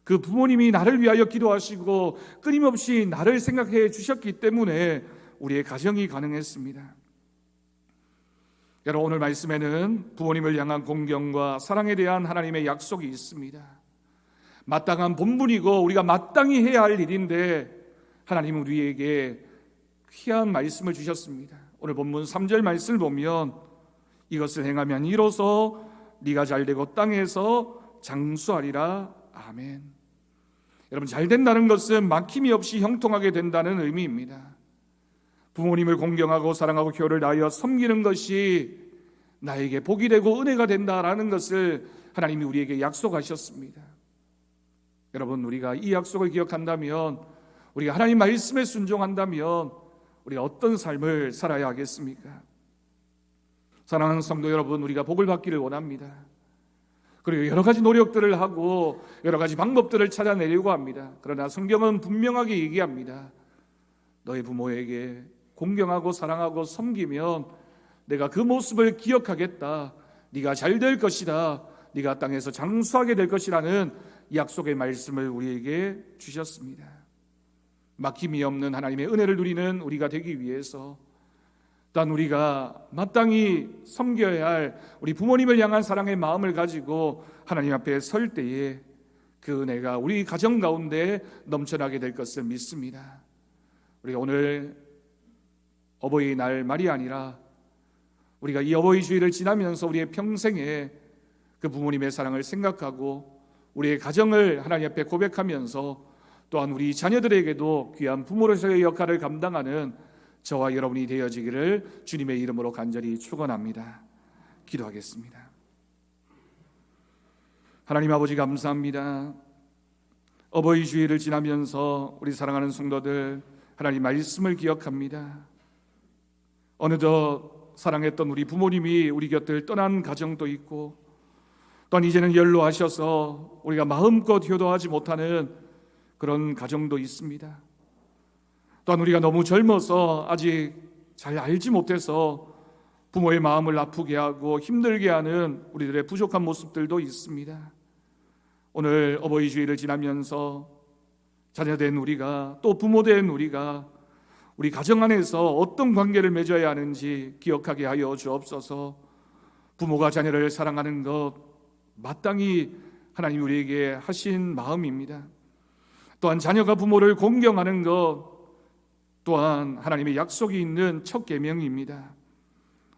그 부모님이 나를 위하여 기도하시고 끊임없이 나를 생각해 주셨기 때문에 우리의 가정이 가능했습니다. 여러분, 오늘 말씀에는 부모님을 향한 공경과 사랑에 대한 하나님의 약속이 있습니다. 마땅한 본분이고 우리가 마땅히 해야 할 일인데 하나님은 우리에게 귀한 말씀을 주셨습니다. 오늘 본문 3절 말씀을 보면 이것을 행하면 이로써 네가 잘되고 땅에서 장수하리라. 아멘. 여러분, 잘 된다는 것은 막힘이 없이 형통하게 된다는 의미입니다. 부모님을 공경하고 사랑하고 교를 다하여 섬기는 것이 나에게 복이 되고 은혜가 된다라는 것을 하나님이 우리에게 약속하셨습니다. 여러분, 우리가 이 약속을 기억한다면, 우리가 하나님 말씀에 순종한다면 우리가 어떤 삶을 살아야 하겠습니까? 사랑하는 성도 여러분, 우리가 복을 받기를 원합니다. 그리고 여러 가지 노력들을 하고 여러 가지 방법들을 찾아내려고 합니다. 그러나 성경은 분명하게 얘기합니다. 너희 부모에게 공경하고 사랑하고 섬기면 내가 그 모습을 기억하겠다. 네가 잘 될 것이다. 네가 땅에서 장수하게 될 것이라는 약속의 말씀을 우리에게 주셨습니다. 막힘이 없는 하나님의 은혜를 누리는 우리가 되기 위해서, 또한 우리가 마땅히 섬겨야 할 우리 부모님을 향한 사랑의 마음을 가지고 하나님 앞에 설 때에 그 은혜가 우리 가정 가운데 넘쳐나게 될 것을 믿습니다. 우리가 오늘 어버이날 말이 아니라 우리가 이 어버이 주일을 지나면서 우리의 평생에 그 부모님의 사랑을 생각하고 우리의 가정을 하나님 앞에 고백하면서 또한 우리 자녀들에게도 귀한 부모로서의 역할을 감당하는 저와 여러분이 되어지기를 주님의 이름으로 간절히 축원합니다. 기도하겠습니다. 하나님 아버지, 감사합니다. 어버이 주일을 지나면서 우리 사랑하는 성도들 하나님 말씀을 기억합니다. 어느덧 사랑했던 우리 부모님이 우리 곁을 떠난 가정도 있고, 또한 이제는 연로하셔서 우리가 마음껏 효도하지 못하는 그런 가정도 있습니다. 또한 우리가 너무 젊어서 아직 잘 알지 못해서 부모의 마음을 아프게 하고 힘들게 하는 우리들의 부족한 모습들도 있습니다. 오늘 어버이 주일을 지나면서 자녀된 우리가, 또 부모된 우리가 우리 가정 안에서 어떤 관계를 맺어야 하는지 기억하게 하여 주옵소서. 부모가 자녀를 사랑하는 것 마땅히 하나님 우리에게 하신 마음입니다. 또한 자녀가 부모를 공경하는 것 또한 하나님의 약속이 있는 첫 계명입니다.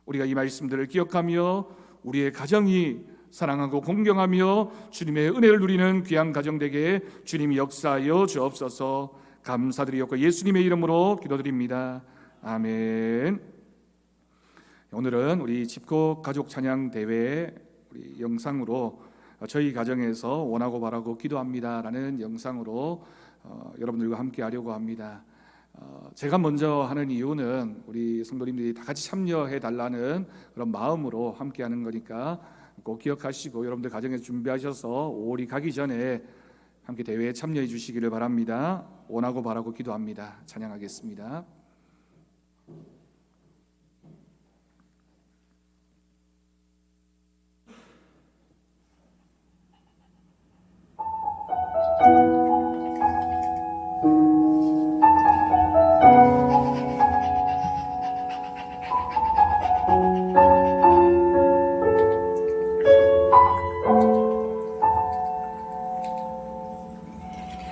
우리가 이 말씀들을 기억하며 우리의 가정이 사랑하고 공경하며 주님의 은혜를 누리는 귀한 가정 되게 주님이 역사하여 주옵소서. 감사드리옵고 예수님의 이름으로 기도드립니다. 아멘. 오늘은 우리 집콕 가족 찬양 대회 우리 영상으로 저희 가정에서 원하고 바라고 기도합니다라는 영상으로 여러분들과 함께 하려고 합니다. 제가 먼저 하는 이유는 우리 성도님들이 다 같이 참여해 달라는 그런 마음으로 함께 하는 거니까 꼭 기억하시고 여러분들 가정에서 준비하셔서 5월이 가기 전에 함께 대회에 참여해 주시기를 바랍니다. 원하고 바라고 기도합니다. 찬양하겠습니다.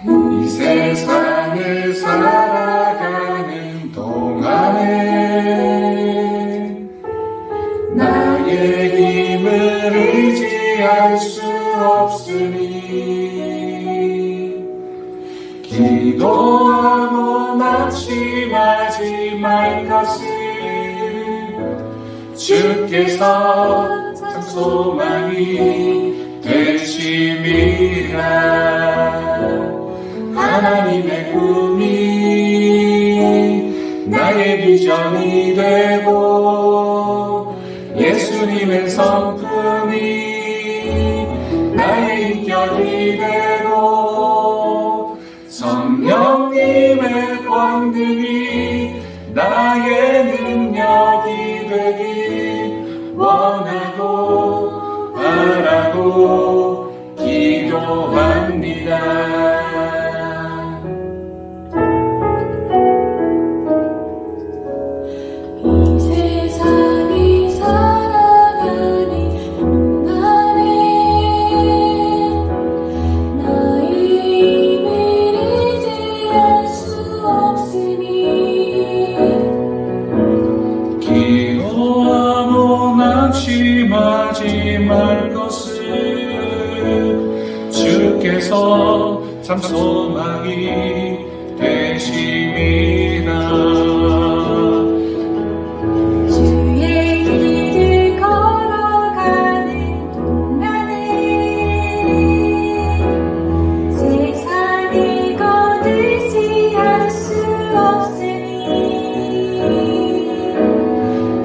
이 세상을 살아가는 동안에 나의 힘을 의지할 수 없으니 기도하고 낙심하지 말 것을 주께서 참 소망이 되심이라. 하나님의 꿈이 나의 비전이 되고 예수님의 성품이 나의 인격이 되고 성령님의 권능이 나의 능력이 되길 원하고 바라고 기도합니다. 나의 힘을 의지할 수 없 기도하고 낙심하지 말 것을 주께서 참 소망이 되심이라. 주의 길을 걸어가는 동안에 세상을 거들지 할 수 없으니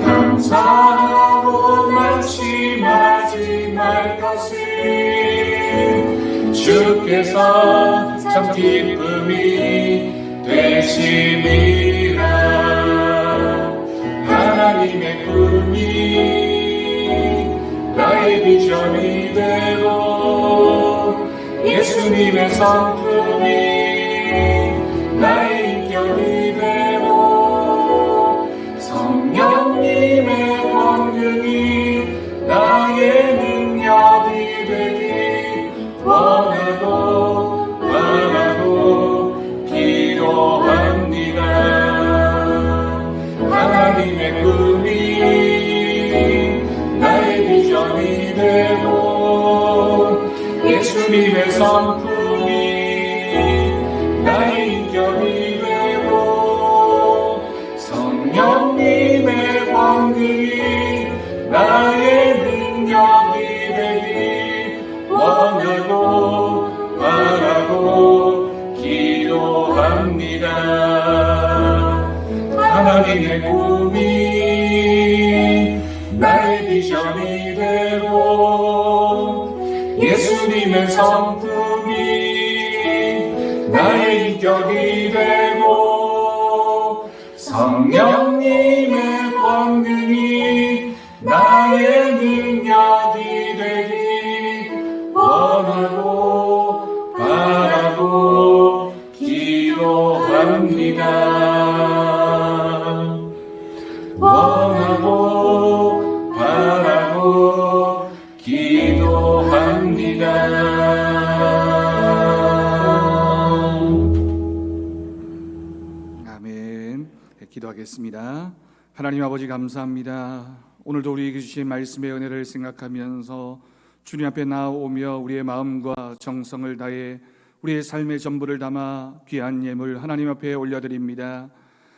감사하고 낙심하지 말 것을 주께서 참 기쁨이 되심이라. 하나님의 꿈이 나의 비전이 되고 예수님의 성품이 나의 인격이 되고 성령님의 권능이 나의 능력이 되기 원하고 바라고 기도합니다. 하나님의 꿈이 나의 비전이 되고 예수님의 성품이 나의 인격이 되고 성령님의 권능이 나의 능력이 되기 원하고 바라고 기도합니다. 하나님의 꿈이 나의 비전이 되고 예수님의 성품이 나의 인격이 되고 성령님의 권능이 나의 능력이 되기 원하고 바라고 기도합니다. 원하고 바라고 기도합니다. 아멘. 기도하겠습니다. 하나님 아버지 감사합니다. 오늘도 우리에게 주신 말씀의 은혜를 생각하면서 주님 앞에 나아오며 우리의 마음과 정성을 다해 우리의 삶의 전부를 담아 귀한 예물 하나님 앞에 올려드립니다.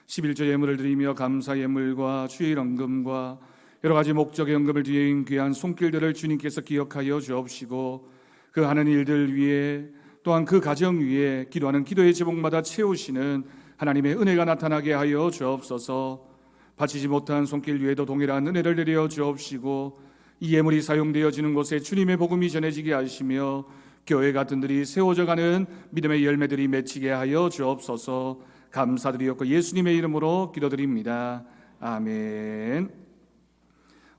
11조 예물을 드리며 감사 예물과 주일 헌금과 여러 가지 목적의 헌금을 드린 귀한 손길들을 주님께서 기억하여 주옵시고 그 하는 일들 위에 또한 그 가정 위에 기도하는 기도의 제목마다 채우시는 하나님의 은혜가 나타나게 하여 주옵소서. 바치지 못한 손길 위에도 동일한 은혜를 내려 주옵시고 이 예물이 사용되어지는 곳에 주님의 복음이 전해지게 하시며 교회 같은 들이 세워져가는 믿음의 열매들이 맺히게 하여 주옵소서. 감사드리옵고 예수님의 이름으로 기도드립니다. 아멘.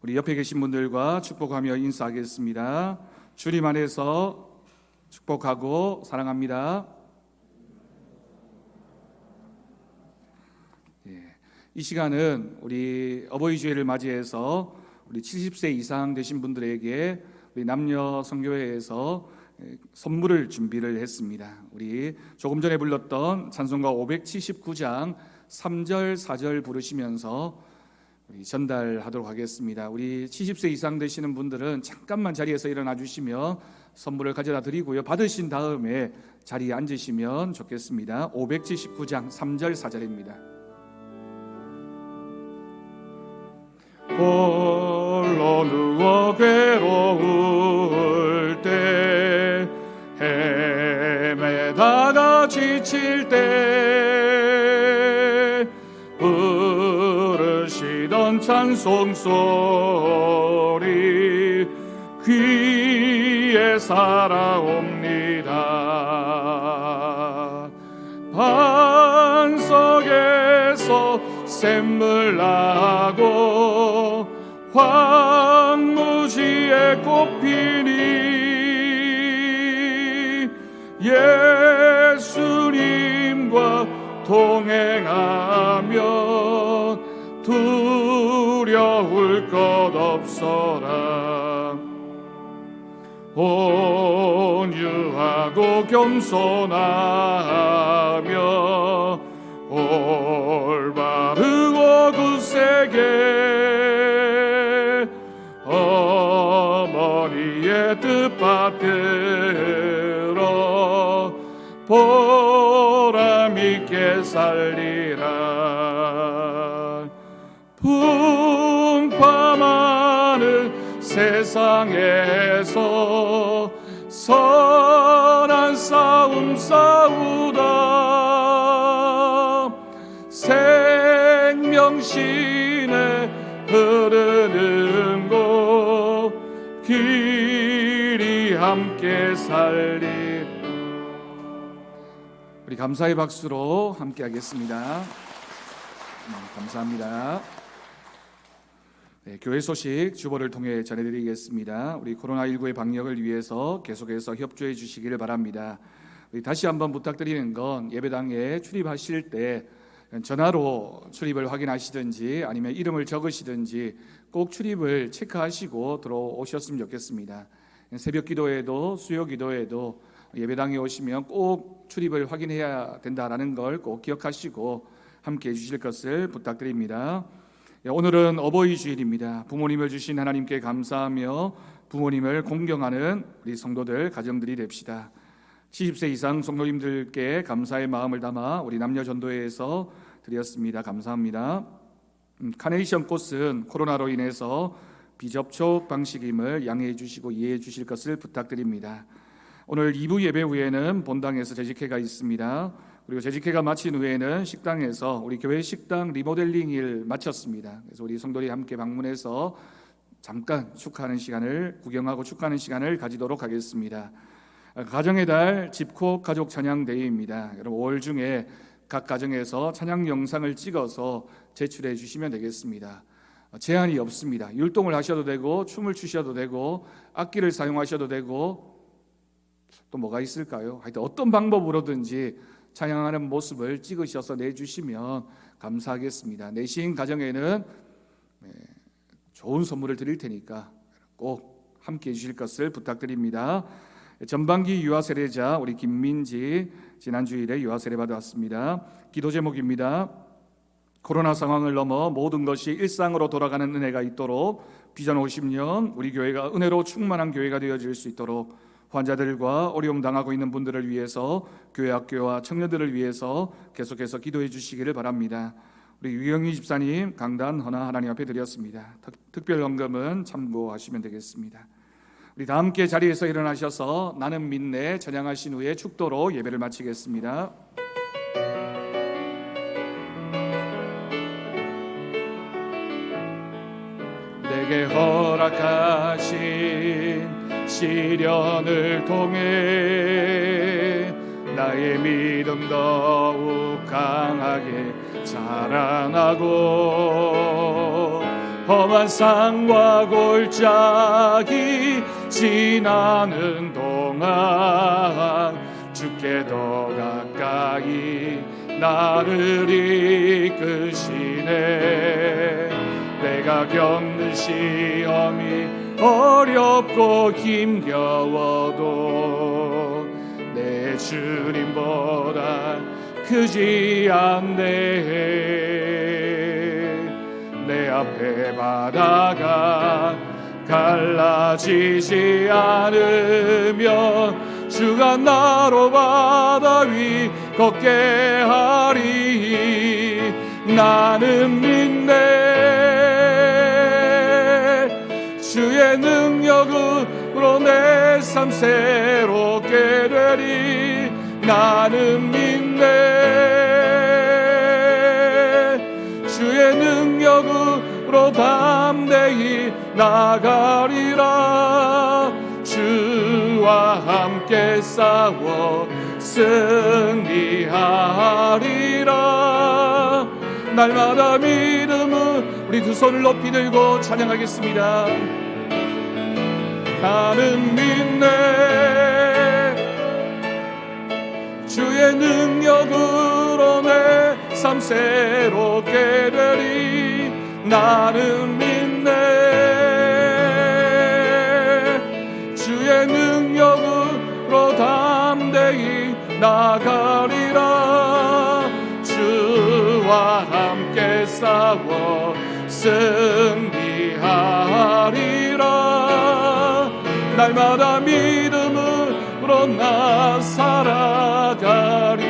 우리 옆에 계신 분들과 축복하며 인사하겠습니다. 주님 안에서 축복하고 사랑합니다. 이 시간은 우리 어버이 주일을 맞이해서 우리 70세 이상 되신 분들에게 우리 남녀 선교회에서 선물을 준비를 했습니다. 우리 조금 전에 불렀던 찬송가 579장 3절 4절 부르시면서 우리 전달하도록 하겠습니다. 우리 70세 이상 되시는 분들은 잠깐만 자리에서 일어나 주시면 선물을 가져다 드리고요. 받으신 다음에 자리에 앉으시면 좋겠습니다. 579장 3절 4절입니다. 홀로 누워 괴로울 때 헤매다가 지칠 때 부르시던 찬송 소리 귀에 살아옵니다. 반석에서 샘물 나고 황무지에 꽃피니 예수님과 동행하면 두려울 것 없어라. 온유하고 겸손하며 올바르고 굳세게 세상에서 선한 싸움 싸우다 생명신에 흐르는 곳 길이 함께 살리. 우리 감사의 박수로 함께 하겠습니다. 감사합니다. 네, 교회 소식 주보를 통해 전해드리겠습니다. 우리 코로나19의 방역을 위해서 계속해서 협조해 주시기를 바랍니다. 우리 다시 한번 부탁드리는 건 예배당에 출입하실 때 전화로 출입을 확인하시든지 아니면 이름을 적으시든지 꼭 출입을 체크하시고 들어오셨으면 좋겠습니다. 새벽 기도에도 수요 기도에도 예배당에 오시면 꼭 출입을 확인해야 된다는 걸 꼭 기억하시고 함께 해주실 것을 부탁드립니다. 오늘은 어버이 주일입니다. 부모님을 주신 하나님께 감사하며 부모님을 공경하는 우리 성도들 가정들이 됩시다. 70세 이상 성도님들께 감사의 마음을 담아 우리 남녀 전도회에서 드렸습니다. 감사합니다. 카네이션 꽃은 코로나로 인해서 비접촉 방식임을 양해해 주시고 이해해 주실 것을 부탁드립니다. 오늘 2부 예배 후에는 본당에서 재직회가 있습니다. 그리고 재직회가 마친 후에는 식당에서 우리 교회 식당 리모델링 일 마쳤습니다. 그래서 우리 성도들이 함께 방문해서 잠깐 축하하는 시간을 구경하고 축하하는 시간을 가지도록 하겠습니다. 가정의 달 집콕 가족 찬양 데이입니다. 여러분 5월 중에 각 가정에서 찬양 영상을 찍어서 제출해 주시면 되겠습니다. 제한이 없습니다. 율동을 하셔도 되고 춤을 추셔도 되고 악기를 사용하셔도 되고 또 뭐가 있을까요? 하여튼 어떤 방법으로든지 찬양하는 모습을 찍으셔서 내주시면 감사하겠습니다. 내신 가정에는 좋은 선물을 드릴 테니까 꼭 함께해 주실 것을 부탁드립니다. 전반기 유아 세례자 우리 김민지 지난 주일에 유아 세례 받았습니다. 기도 제목입니다. 코로나 상황을 넘어 모든 것이 일상으로 돌아가는 은혜가 있도록 비전 50년 우리 교회가 은혜로 충만한 교회가 되어질 수 있도록 환자들과 어려움 당하고 있는 분들을 위해서 교회 학교와 청년들을 위해서 계속해서 기도해 주시기를 바랍니다. 우리 유영희 집사님 강단 헌화 하나님 앞에 드렸습니다. 특별 헌금은 참고하시면 되겠습니다. 우리 다 함께 자리에서 일어나셔서 나는 믿네 찬양하신 후에 축도로 예배를 마치겠습니다. 내게 허락하신 시련을 통해 나의 믿음 더욱 강하게 자라나고 험한 산과 골짜기 지나는 동안 주께 더 가까이 나를 이끄시네. 내가 겪는 시험이 어렵고 힘겨워도 내 주님보다 크지 않네. 내 앞에 바다가 갈라지지 않으면 주가 나로 바다 위 걷게 하리. 나는 믿네. 주의 능력으로 내 삶 새롭게 되리. 나는 믿네. 주의 능력으로 담대히 나가리라. 주와 함께 싸워 승리하리라. 날마다 믿음은 우리 두 손을 높이 들고 찬양하겠습니다. 나는 믿네. 주의 능력으로 내 삶 새롭게 되리. 나는 믿네. 주의 능력으로 담대히 나가리라. 주와 함께 싸워 승리하리라. 날마다 믿음으로 나 살아가리.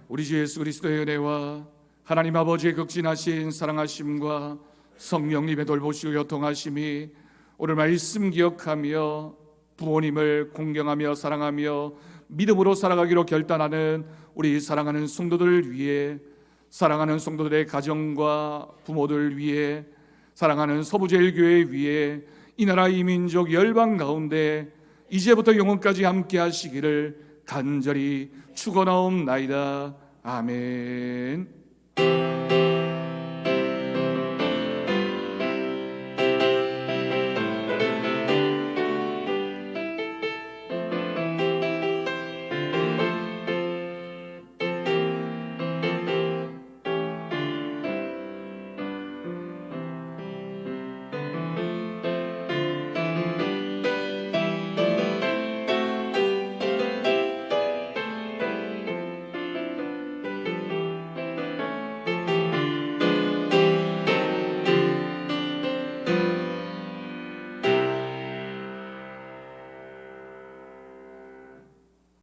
우리 주 예수 그리스도의 은혜와 하나님 아버지의 극진하신 사랑하심과 성령님의 돌보시고 교통하심이 오늘 말씀 기억하며 부모님을 공경하며 사랑하며 믿음으로 살아가기로 결단하는 우리 사랑하는 성도들 위해, 사랑하는 성도들의 가정과 부모들 위해, 사랑하는 서부제일교회 위해, 이 나라 이 민족 열방 가운데 이제부터 영원까지 함께 하시기를 간절히 축원하옵나이다. 아멘.